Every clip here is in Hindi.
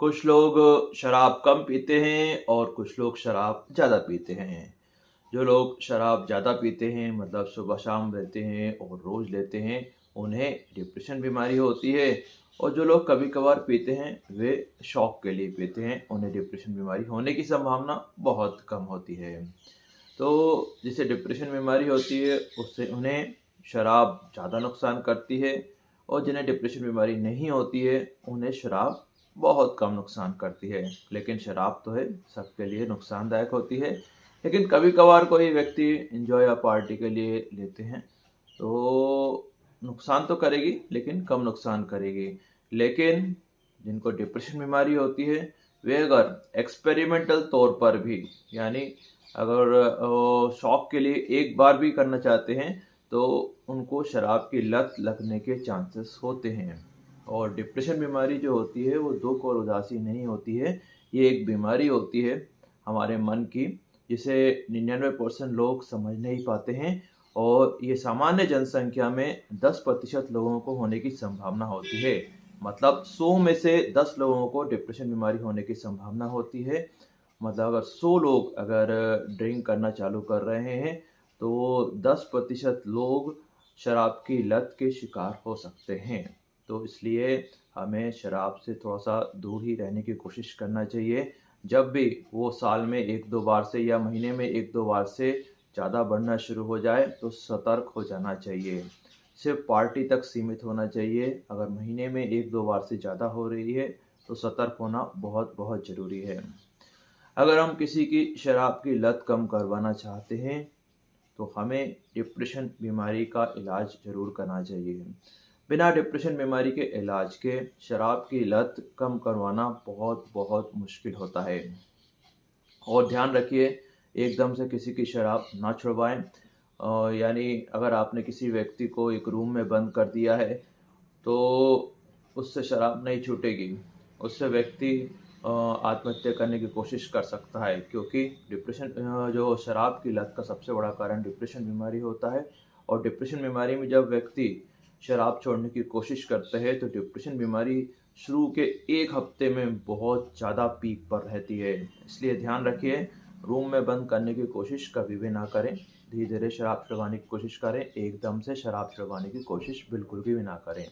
कुछ लोग शराब कम पीते हैं और कुछ लोग शराब ज़्यादा पीते हैं। जो लोग शराब ज़्यादा पीते हैं मतलब सुबह शाम लेते हैं और रोज़ लेते हैं, उन्हें डिप्रेशन बीमारी होती है। और जो लोग कभी कभार पीते हैं वे शौक के लिए पीते हैं, उन्हें डिप्रेशन बीमारी होने की संभावना बहुत कम होती है। तो जिसे डिप्रेशन बीमारी होती है उससे उन्हें शराब ज़्यादा नुकसान करती है, और जिन्हें डिप्रेशन बीमारी नहीं होती है उन्हें शराब बहुत कम नुकसान करती है। लेकिन शराब तो है सबके लिए नुकसानदायक होती है, लेकिन कभी कभार कोई व्यक्ति एंजॉय या पार्टी के लिए लेते हैं तो नुकसान तो करेगी लेकिन कम नुकसान करेगी। लेकिन जिनको डिप्रेशन बीमारी होती है वे अगर एक्सपेरिमेंटल तौर पर भी, यानी अगर शौक के लिए एक बार भी करना चाहते हैं तो उनको शराब की लत लगने के चांसेस होते हैं। और डिप्रेशन बीमारी जो होती है वो दुख और उदासी नहीं होती है, ये एक बीमारी होती है हमारे मन की, जिसे 99% लोग समझ नहीं पाते हैं। और ये सामान्य जनसंख्या में 10% लोगों को होने की संभावना होती है। मतलब 100 में से 10 लोगों को डिप्रेशन बीमारी होने की संभावना होती है। मतलब अगर 100 लोग अगर ड्रिंक करना चालू कर रहे हैं तो 10% लोग शराब की लत के शिकार हो सकते हैं। तो इसलिए हमें शराब से थोड़ा सा दूर ही रहने की कोशिश करना चाहिए। जब भी वो साल में 1-2 बार से या महीने में 1-2 बार से ज़्यादा बढ़ना शुरू हो जाए तो सतर्क हो जाना चाहिए। सिर्फ पार्टी तक सीमित होना चाहिए। अगर महीने में 1-2 बार से ज़्यादा हो रही है तो सतर्क होना बहुत बहुत ज़रूरी है। अगर हम किसी की शराब की लत कम करवाना चाहते हैं तो हमें डिप्रेशन बीमारी का इलाज ज़रूर करना चाहिए। बिना डिप्रेशन बीमारी के इलाज के शराब की लत कम करवाना बहुत बहुत मुश्किल होता है। और ध्यान रखिए, एकदम से किसी की शराब ना छुड़वाएं। यानी अगर आपने किसी व्यक्ति को एक रूम में बंद कर दिया है तो उससे शराब नहीं छूटेगी। उससे व्यक्ति आत्महत्या करने की कोशिश कर सकता है, क्योंकि डिप्रेशन जो शराब की लत का सबसे बड़ा कारण डिप्रेशन बीमारी होता है। और डिप्रेशन बीमारी में जब व्यक्ति शराब छोड़ने की कोशिश करते हैं तो डिप्रेशन बीमारी शुरू के 1 हफ्ते में बहुत ज़्यादा पीक पर रहती है। इसलिए ध्यान रखिए, रूम में बंद करने की कोशिश कभी भी ना करें। धीरे धीरे शराब छुड़वाने की कोशिश करें, एकदम से शराब छुड़वाने की कोशिश बिल्कुल भी ना करें।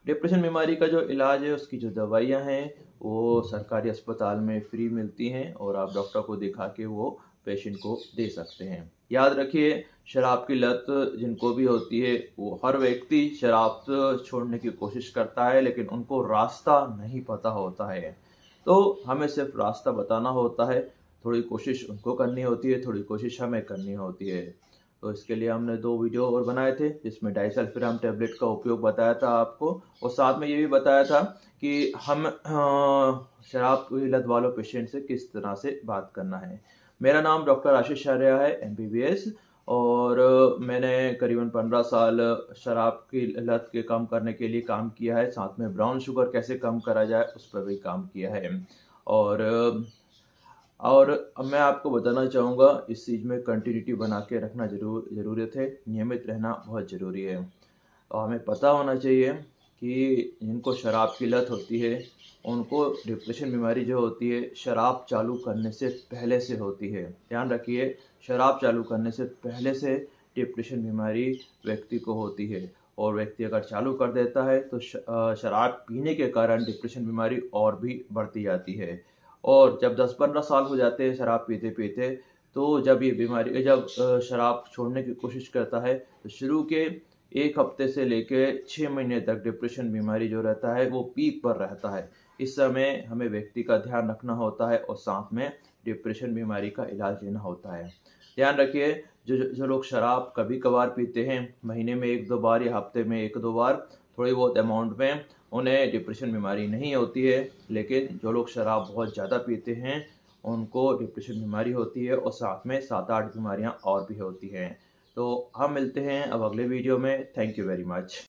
डिप्रेशन बीमारी का जो इलाज है, उसकी जो दवाइयाँ हैं वो सरकारी अस्पताल में फ्री मिलती हैं और आप डॉक्टर को दिखा के वो पेशेंट को दे सकते हैं। याद रखिए, शराब की लत जिनको भी होती है वो हर व्यक्ति शराब छोड़ने की कोशिश करता है, लेकिन उनको रास्ता नहीं पता होता है। तो हमें सिर्फ रास्ता बताना होता है, थोड़ी कोशिश उनको करनी होती है, थोड़ी कोशिश हमें करनी होती है। तो इसके लिए हमने 2 वीडियो और बनाए थे जिसमें डाइसल्फिराम टैबलेट का उपयोग बताया था आपको, और साथ में ये भी बताया था कि हम शराब की लत वालों पेशेंट से किस तरह से बात करना है। मेरा नाम डॉक्टर आशीष आर्या है, MBBS। और मैंने करीबन 15 साल शराब की लत के कम करने के लिए काम किया है। साथ में ब्राउन शुगर कैसे कम करा जाए उस पर भी काम किया है। और और अब मैं आपको बताना चाहूँगा, इस चीज़ में कंटिन्यूटी बना के रखना ज़रूरत है, नियमित रहना बहुत ज़रूरी है। और हमें पता होना चाहिए कि जिनको शराब की लत होती है उनको डिप्रेशन बीमारी जो होती है शराब चालू करने से पहले से होती है। ध्यान रखिए, शराब चालू करने से पहले से डिप्रेशन बीमारी व्यक्ति को होती है। और व्यक्ति अगर चालू कर देता है तो शराब पीने के कारण डिप्रेशन बीमारी और भी बढ़ती जाती है। और जब 10-15 साल हो जाते हैं शराब पीते-पीते, तो जब ये बीमारी जब शराब छोड़ने की कोशिश करता है तो शुरू के 1 हफ्ते से लेके 6 महीने तक डिप्रेशन बीमारी जो रहता है वो पीक पर रहता है। इस समय हमें व्यक्ति का ध्यान रखना होता है और साथ में डिप्रेशन बीमारी का इलाज लेना होता है। ध्यान रखिए, जो लोग शराब कभी-कभार पीते हैं, महीने में 1-2 बार या हफ्ते में 1-2 बार थोड़ी बहुत अमाउंट में, उन्हें डिप्रेशन बीमारी नहीं होती है। लेकिन जो लोग शराब बहुत ज़्यादा पीते हैं उनको डिप्रेशन बीमारी होती है, और साथ में 7-8 बीमारियाँ और भी होती हैं। तो हम मिलते हैं अब अगले वीडियो में। Thank you very much.